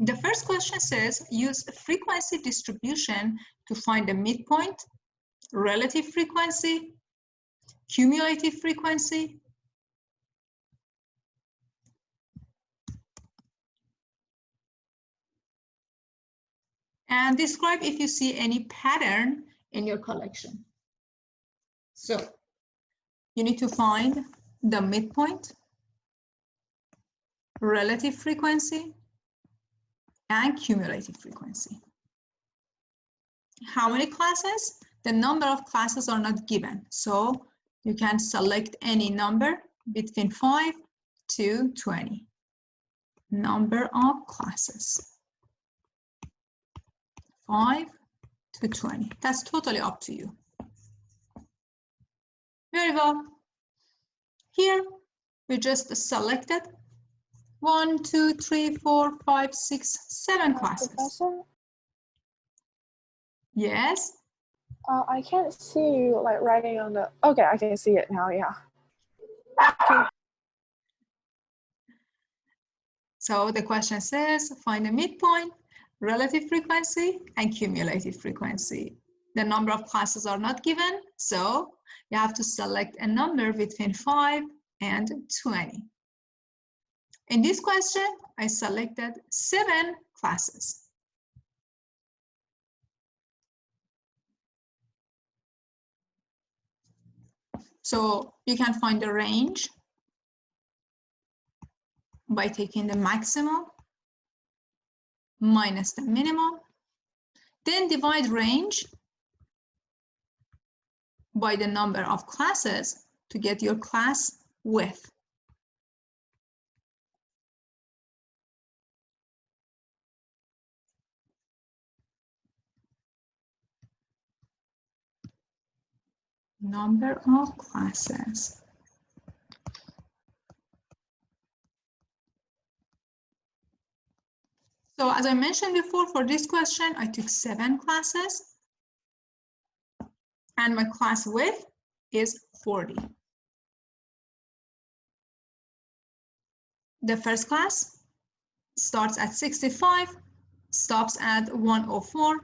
The first question says, use a frequency distribution to find the midpoint, relative frequency, cumulative frequency, and describe if you see any pattern in your collection. So you need to find the midpoint, relative frequency, and cumulative frequency. How many classes? The number of classes are not given, so you can select any number between 5 to 20. Number of classes, 5 to 20. That's totally up to you. Very well. Here, we just selected 1, 2, 3, 4, 5, 6, 7 classes. Professor? Yes? I can't see you like writing on the, okay, I can see it now, yeah. Okay. So the question says, find the midpoint, relative frequency, and cumulative frequency. The number of classes are not given, so you have to select a number between 5 and 20. In this question, I selected 7 classes. So you can find the range by taking the maximum minus the minimum. Then divide range by the number of classes to get your class width. Number of classes. So as I mentioned before, for this question, I took 7 classes and my class width is 40. The first class starts at 65, stops at 104.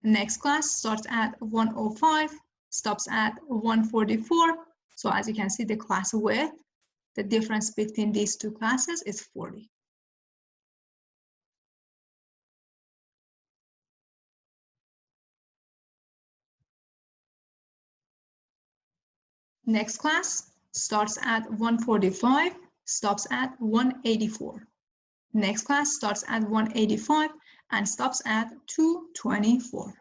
Next class starts at 105, stops at 144. So as you can see, the class width, the difference between these two classes is 40. Next class starts at 145, stops at 184. Next class starts at 185 and stops at 224.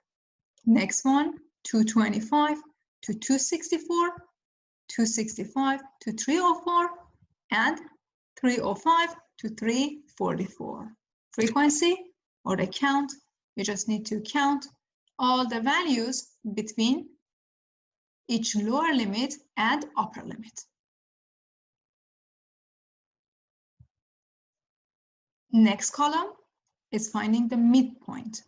Next one, 225 to 264, 265 to 304, and 305 to 344. Frequency or the count, you just need to count all the values between each lower limit and upper limit. Next column is finding the midpoint.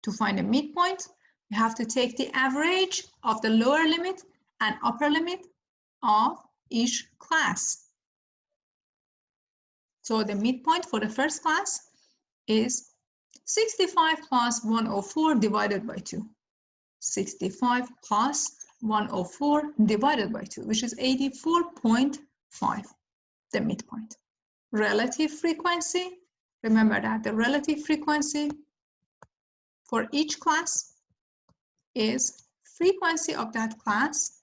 To find the midpoint, you have to take the average of the lower limit and upper limit of each class. So the midpoint for the first class is 65 plus 104 divided by 2. 65 plus 104 divided by 2, which is 84.5, the midpoint. Relative frequency, remember that the relative frequency for each class is frequency of that class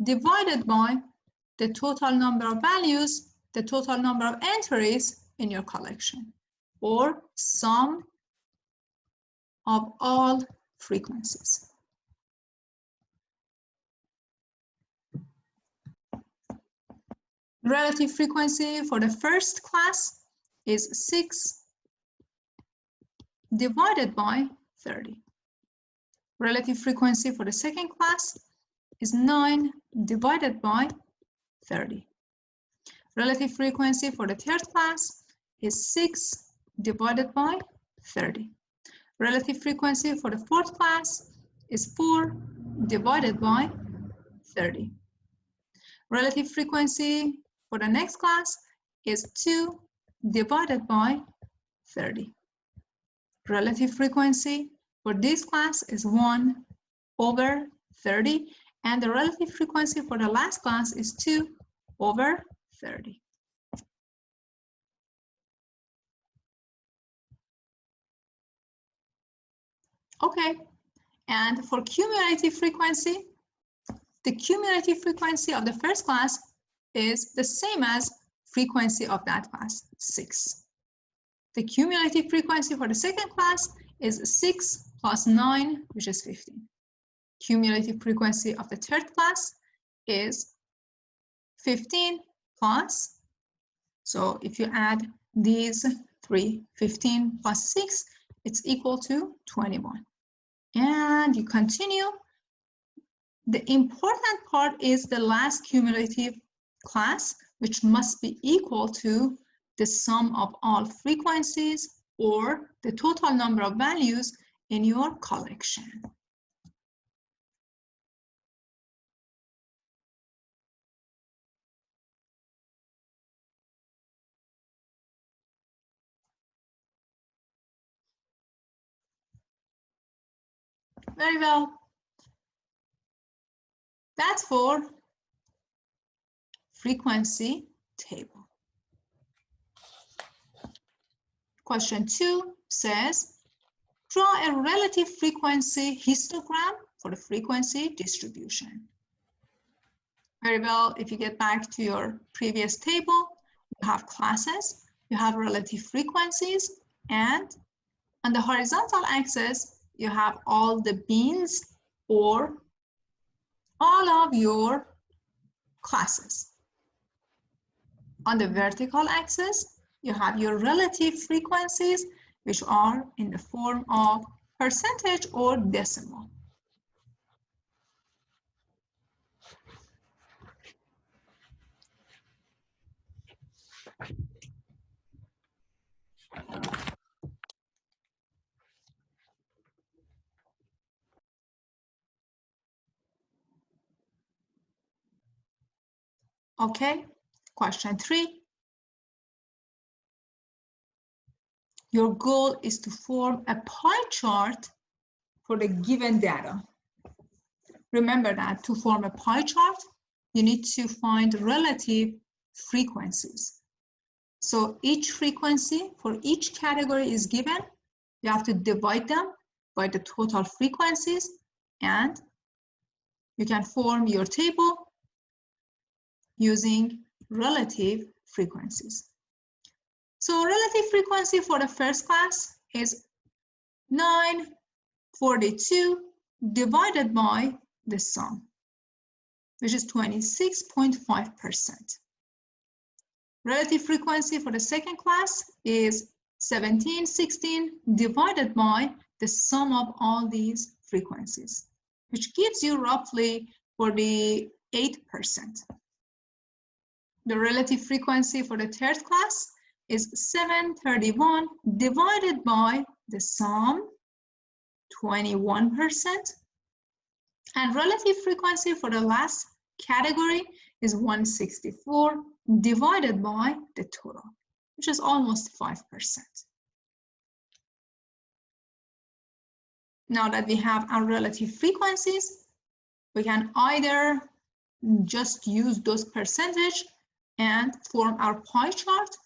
divided by the total number of values, the total number of entries in your collection, or sum of all frequencies. Relative frequency for the first class is 6 divided by 30. Relative frequency for the second class is 9 divided by 30. Relative frequency for the third class is 6 divided by 30. Relative frequency for the fourth class is 4 divided by 30. Relative frequency for the next class is 2 divided by 30. Relative frequency for this class is 1 over 30, and the relative frequency for the last class is 2 over 30. Okay, and for cumulative frequency, the cumulative frequency of the first class is the same as frequency of that class, 6. The cumulative frequency for the second class is 6 plus 9, which is 15. Cumulative frequency of the third class is 15 plus, so if you add these three, 15 plus 6, it's equal to 21. And you continue. The important part is the last cumulative class, which must be equal to the sum of all frequencies or the total number of values in your collection. Very well. That's for frequency table. Question 2 says, draw a relative frequency histogram for the frequency distribution. Very well, if you get back to your previous table, you have classes, you have relative frequencies, and on the horizontal axis, you have all the bins or all of your classes. On the vertical axis, you have your relative frequencies, which are in the form of percentage or decimal. Okay, question 3. Your goal is to form a pie chart for the given data. Remember that to form a pie chart, you need to find relative frequencies. So each frequency for each category is given. You have to divide them by the total frequencies, and you can form your table using relative frequencies. So relative frequency for the first class is 942 divided by the sum, which is 26.5%. Relative frequency for the second class is 1716 divided by the sum of all these frequencies, which gives you roughly 48%. The relative frequency for the third class is 731 divided by the sum, 21%. And relative frequency for the last category is 164 divided by the total, which is almost 5%. Now that we have our relative frequencies, we can either just use those percentage and form our pie chart,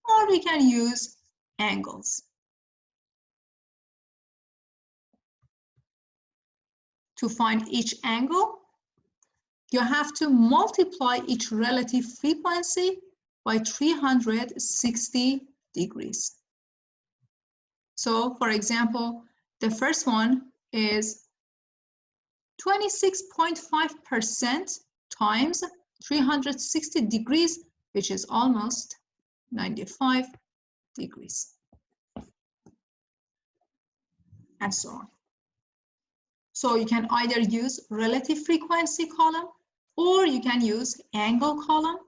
or we can use angles. To find each angle, you have to multiply each relative frequency by 360 degrees. So, for example, the first one is 26.5% times 360 degrees, which is almost 95 degrees, and so on. So you can either use relative frequency column, or you can use angle column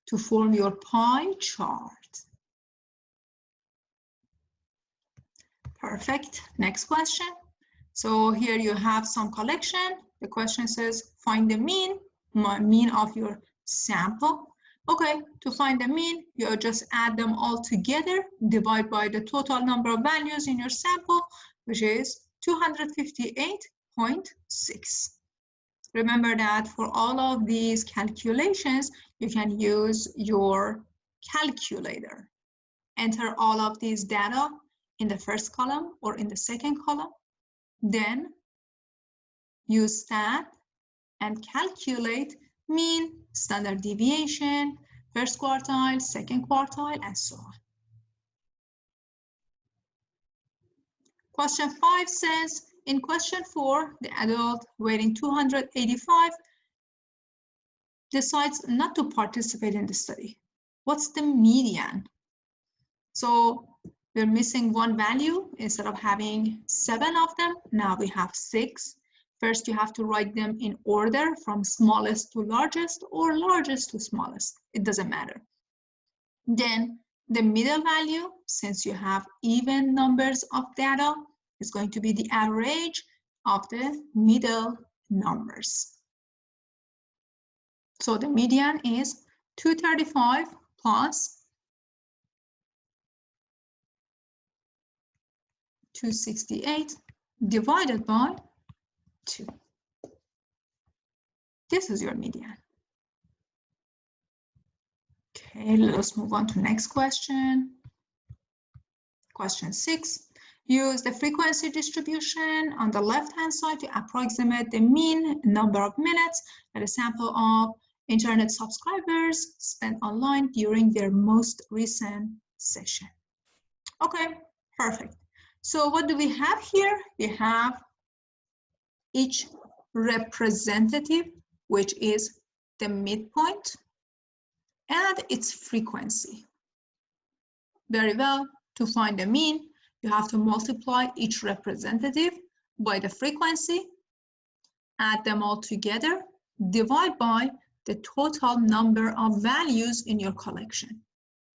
to form your pie chart. Perfect. Next question. So here you have some collection. The question says, find the mean of your sample. Okay, to find the mean, you just add them all together, divide by the total number of values in your sample, which is 258.6. Remember that for all of these calculations, you can use your calculator. Enter all of these data in the first column or in the second column. Then use that and calculate mean, standard deviation, first quartile, second quartile, and so on. Question 5 says, in question 4, the adult weighing 285 decides not to participate in the study. What's the median? So we're missing one value. Instead of having 7 of them, now we have 6. First, you have to write them in order from smallest to largest or largest to smallest. It doesn't matter. Then the middle value, since you have even numbers of data, is going to be the average of the middle numbers. So the median is 235 plus 268 divided by 2. This is your median. Okay, let's move on to next question. Question 6. Use the frequency distribution on the left-hand side to approximate the mean number of minutes that a sample of internet subscribers spent online during their most recent session. Okay, perfect. So what do we have here? We have each representative, which is the midpoint, and its frequency. Very well. To find the mean, you have to multiply each representative by the frequency, add them all together, divide by the total number of values in your collection,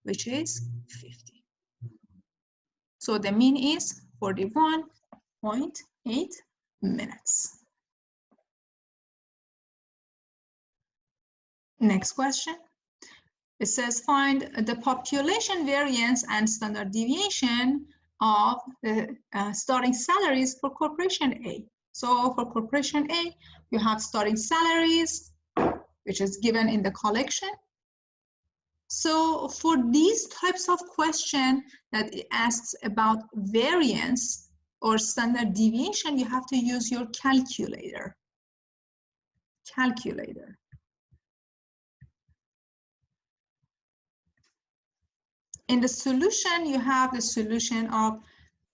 which is 50. So the mean is 41.8 minutes. Next question. It says find the population variance and standard deviation of the starting salaries for corporation A. So for corporation A, you have starting salaries, which is given in the collection. So for these types of question that it asks about variance or standard deviation, you have to use your calculator. In the solution, you have the solution of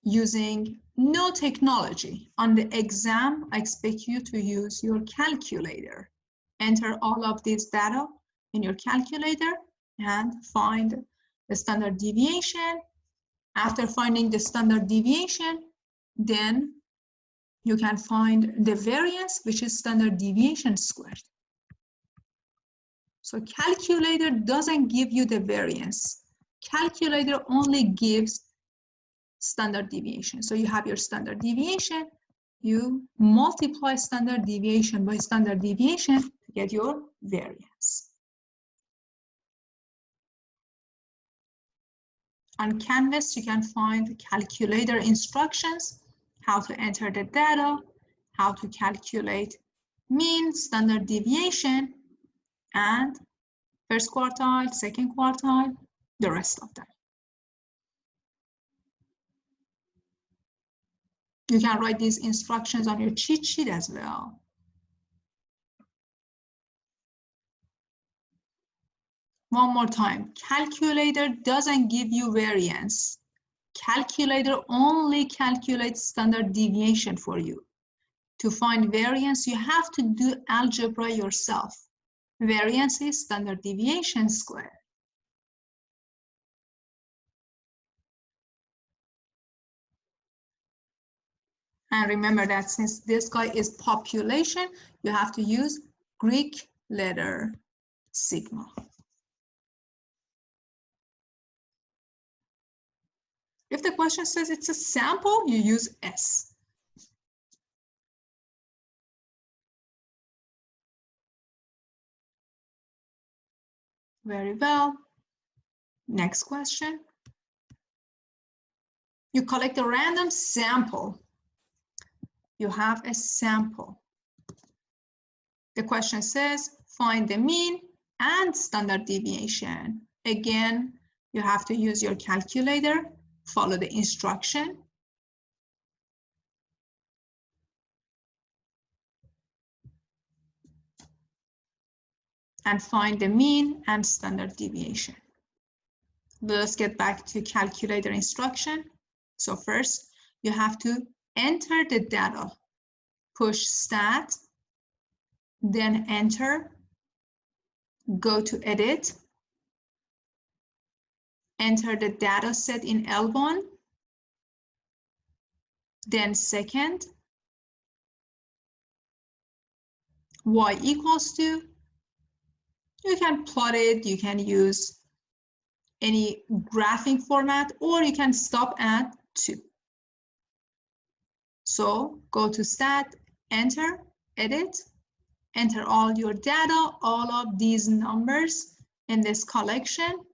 using no technology. On the exam, I expect you to use your calculator. Enter all of this data in your calculator and find the standard deviation. After finding the standard deviation, then you can find the variance, which is standard deviation squared. So calculator doesn't give you the variance. Calculator only gives standard deviation. So you have your standard deviation, you multiply standard deviation by standard deviation to get your variance. On Canvas, you can find calculator instructions, how to enter the data, how to calculate mean, standard deviation, and first quartile, second quartile, the rest of them. You can write these instructions on your cheat sheet as well. One more time, calculator doesn't give you variance. Calculator only calculates standard deviation for you. To find variance, you have to do algebra yourself. Variance is standard deviation squared. And remember that since this guy is population, you have to use Greek letter sigma. If the question says it's a sample, you use S. Very well. Next question. You collect a random sample. You have a sample. The question says, find the mean and standard deviation. Again, you have to use your calculator, follow the instruction. And find the mean and standard deviation. Let's get back to calculator instruction. So first, you have to enter the data. Push stat, then enter, go to edit, enter the data set in L1, then second, y equals to, you can plot it, you can use any graphing format, or you can stop at 2. So go to stat, enter, edit, enter all your data, all of these numbers in this collection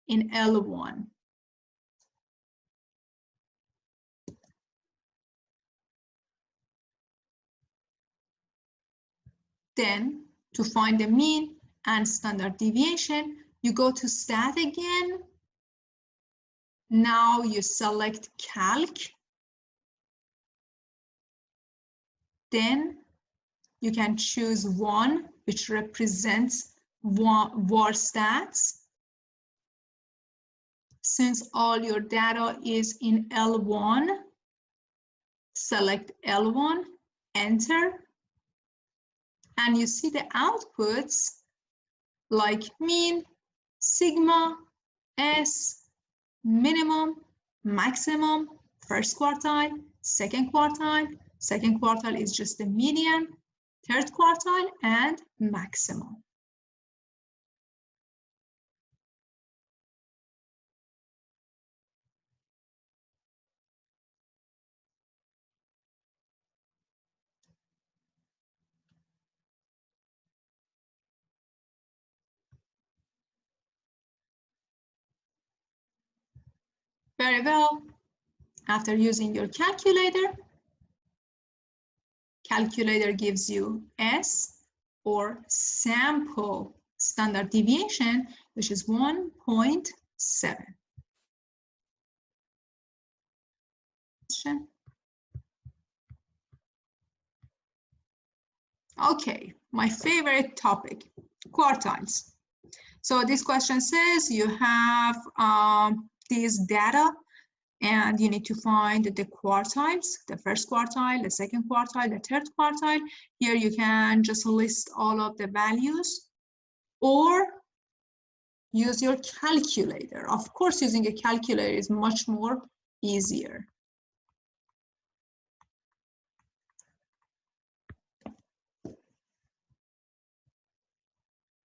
in L1. Then to find the mean and standard deviation, you go to stat again. Now you select calc. Then you can choose 1, which represents var stats. Since all your data is in L1, select L1, enter, and you see the outputs like mean, sigma, S, minimum, maximum, first quartile, second quartile is just the median, third quartile, and maximum. Very well. After using your calculator, calculator gives you S, or sample standard deviation, which is 1.7. Okay, my favorite topic, quartiles. So this question says you have these data and you need to find the quartiles, the first quartile, the second quartile, the third quartile. Here you can just list all of the values or use your calculator. Of course, using a calculator is much more easier.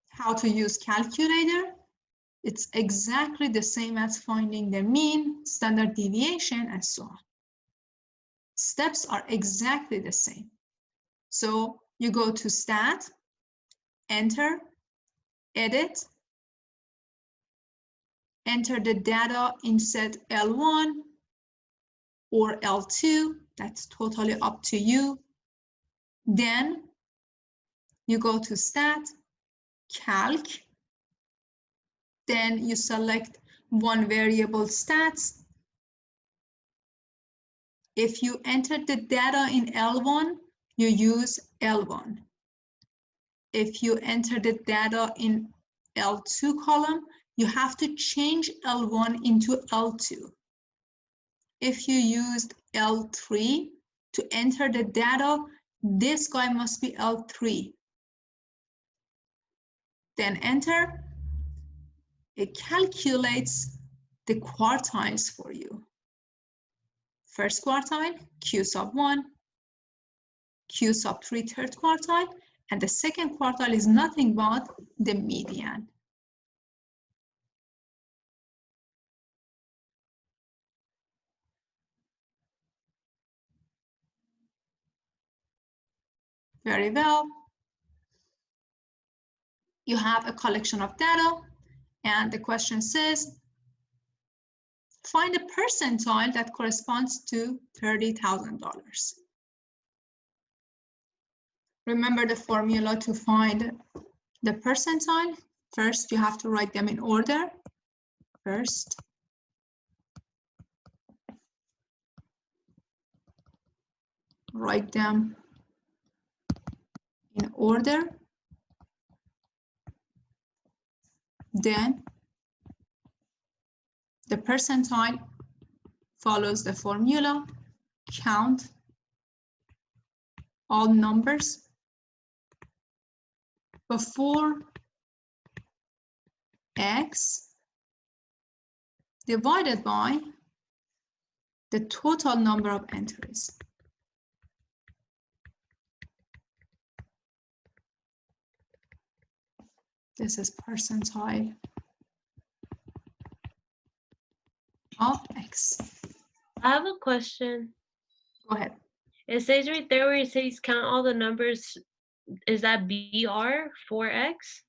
How to use calculator? It's exactly the same as finding the mean, standard deviation, and so on. Steps are exactly the same. So you go to stat, enter, edit, enter the data in set L1 or L2, that's totally up to you. Then you go to stat, calc, then you select one variable stats. If you enter the data in L1, you use L1. If you enter the data in L2 column, you have to change L1 into L2. If you used L3 to enter the data, this guy must be L3. Then enter. It calculates the quartiles for you. First quartile, Q sub 1, Q sub 3, third quartile, and the second quartile is nothing but the median. Very well. you have a collection of data, and the question says, find a percentile that corresponds to $30,000. Remember the formula to find the percentile. First, you have to write them in order. First, write them in order. Then the percentile follows the formula. Count all numbers before X divided by the total number of entries. This is percentile of X. I have a question. Go ahead. It says right there where it says count all the numbers. Is that BR for X?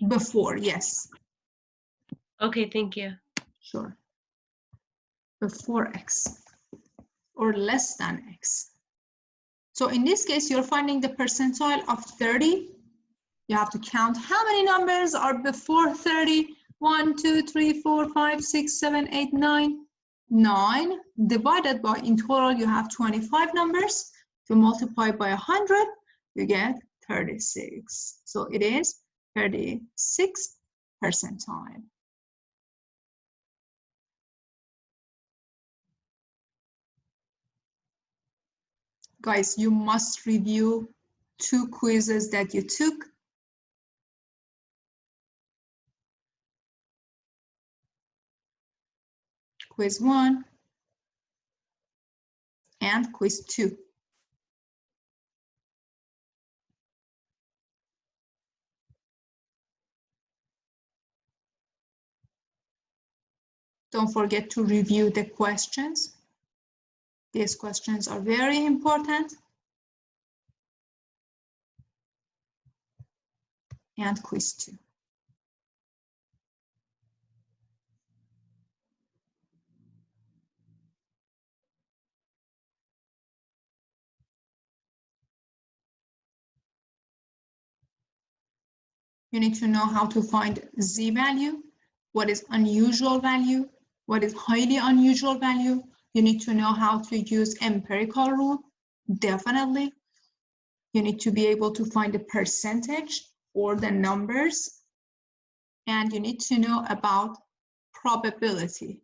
Before, yes. Okay, thank you. Sure. Before X or less than X. So in this case, you're finding the percentile of 30. You have to count how many numbers are before 30. 1, 2, 3, 4, 5, 6, 7, 8, 9. 9 divided by, in total, you have 25 numbers. If you multiply by 100, you get 36. So it is 36th percentile. Guys, you must review 2 quizzes that you took. Quiz 1 and quiz 2. Don't forget to review the questions. These questions are very important. And quiz 2. You need to know how to find Z value, what is unusual value, what is highly unusual value. You need to know how to use empirical rule, definitely. You need to be able to find the percentage or the numbers. And you need to know about probability.